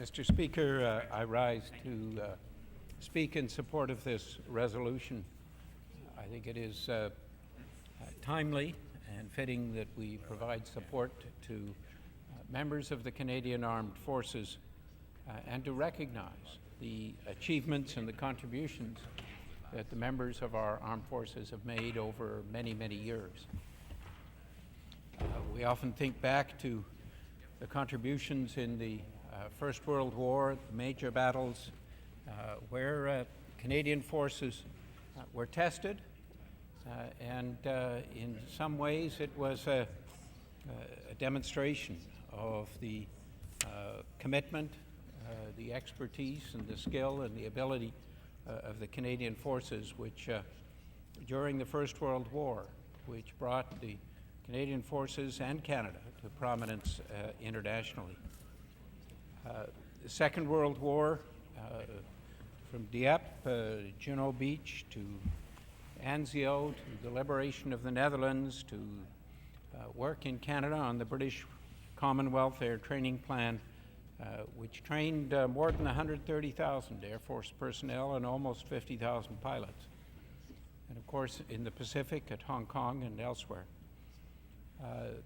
Mr. Speaker, I rise to speak in support of this resolution. I think it is timely and fitting that we provide support to members of the Canadian Armed Forces and to recognize the achievements and the contributions that the members of our armed forces have made over many, many years. We often think back to the contributions in the First World War, the major battles where Canadian forces were tested, and in some ways it was a demonstration of the commitment, the expertise and the skill and the ability of the Canadian forces, which during the First World War, which brought the Canadian forces and Canada to prominence internationally. The Second World War, from Dieppe, Juno Beach, to Anzio, to the liberation of the Netherlands, to work in Canada on the British Commonwealth Air Training Plan, which trained more than 130,000 Air Force personnel and almost 50,000 pilots. And of course, in the Pacific, at Hong Kong and elsewhere.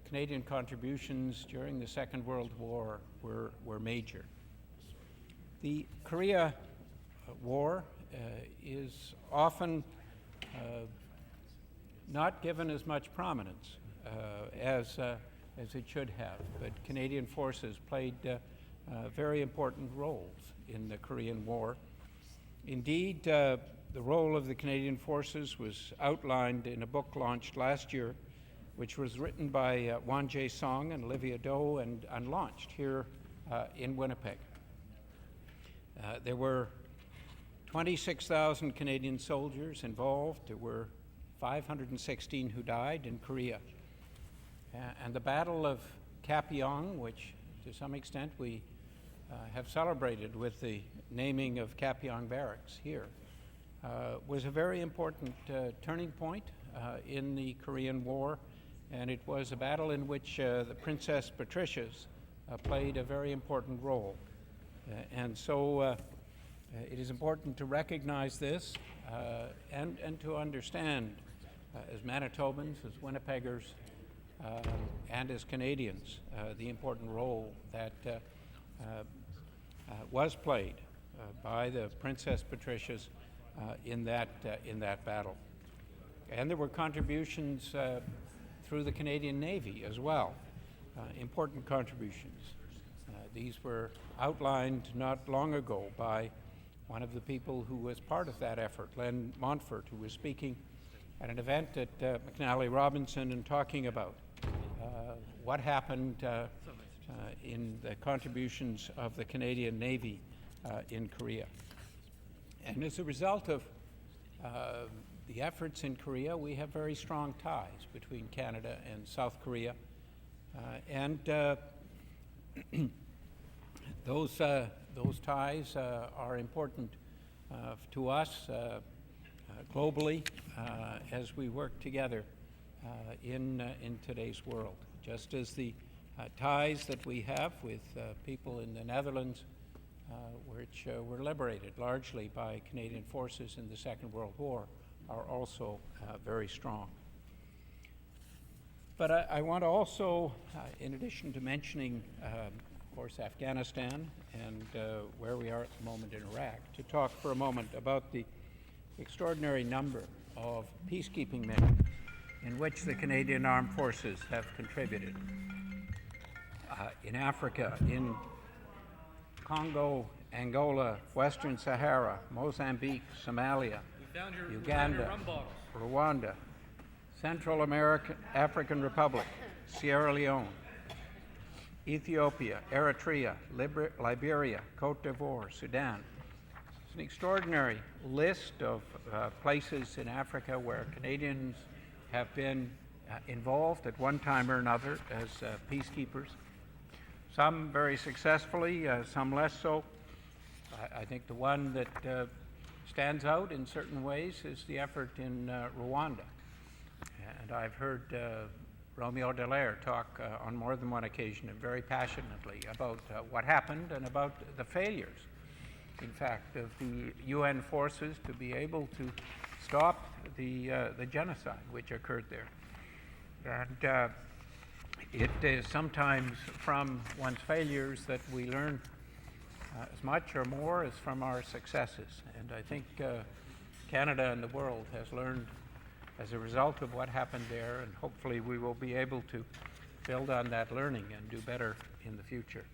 Canadian contributions during the Second World War were major. The Korea War is often not given as much prominence as it should have, but Canadian forces played very important roles in the Korean War. Indeed, the role of the Canadian forces was outlined in a book launched last year, which was written by Wan Jae Song and Olivia Do and launched here in Winnipeg. There were 26,000 Canadian soldiers involved. There were 516 who died in Korea. And the Battle of Kapyong, which to some extent we have celebrated with the naming of Kapyong Barracks here, was a very important turning point in the Korean War. And it was a battle in which the Princess Patricias played a very important role. And so it is important to recognize this and to understand, as Manitobans, as Winnipeggers, and as Canadians, the important role that was played by the Princess Patricias in that battle. And there were contributions through the Canadian Navy as well, important contributions. These were outlined not long ago by one of the people who was part of that effort, Len Montfort, who was speaking at an event at McNally Robinson and talking about what happened in the contributions of the Canadian Navy in Korea. And as a result of the efforts in Korea, we have very strong ties between Canada and South Korea. And those ties are important to us globally as we work together in today's world. Just as the ties that we have with people in the Netherlands, which were liberated largely by Canadian forces in the Second World War, are also very strong. But I want to also, in addition to mentioning, of course, Afghanistan and where we are at the moment in Iraq, to talk for a moment about the extraordinary number of peacekeeping missions in which the Canadian Armed Forces have contributed. In Africa, in Congo, Angola, Western Sahara, Mozambique, Somalia, Uganda, Rwanda, Central African Republic, Sierra Leone, Ethiopia, Eritrea, Liberia, Cote d'Ivoire, Sudan. It's an extraordinary list of places in Africa where Canadians have been involved at one time or another as peacekeepers. Some very successfully, some less so. I think the one that stands out in certain ways is the effort in Rwanda. And I've heard Romeo Dallaire talk on more than one occasion and very passionately about what happened and about the failures, in fact, of the UN forces to be able to stop the genocide which occurred there. And it is sometimes from one's failures that we learn as much or more as from our successes. And I think Canada and the world has learned as a result of what happened there, and hopefully we will be able to build on that learning and do better in the future.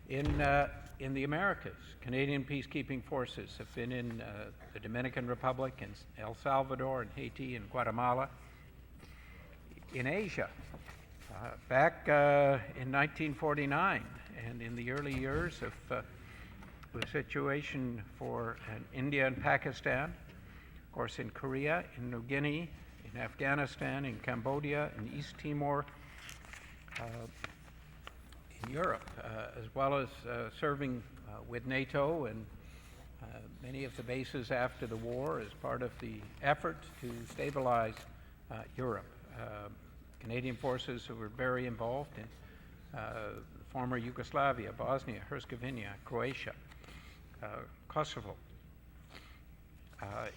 In the Americas, Canadian peacekeeping forces have been in the Dominican Republic, and El Salvador, and Haiti, and Guatemala. In Asia, back in 1949, and in the early years of the situation for India and Pakistan, of course in Korea, in New Guinea, in Afghanistan, in Cambodia, in East Timor, in Europe, as well as serving with NATO and many of the bases after the war as part of the effort to stabilize Europe. Canadian forces were very involved in former Yugoslavia, Bosnia, Herzegovina, Croatia, Kosovo,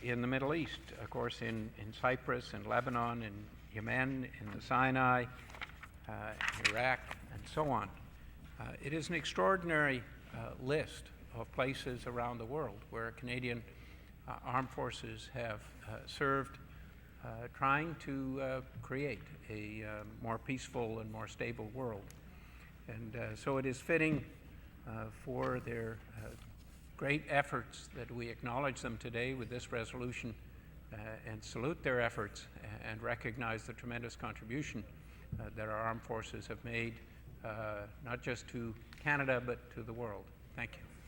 in the Middle East, of course, in Cyprus, in Lebanon, in Yemen, in the Sinai, Iraq, and so on. It is an extraordinary list of places around the world where Canadian armed forces have served, trying to create a more peaceful and more stable world. And so it is fitting for their great efforts that we acknowledge them today with this resolution and salute their efforts and recognize the tremendous contribution that our armed forces have made, not just to Canada, but to the world. Thank you.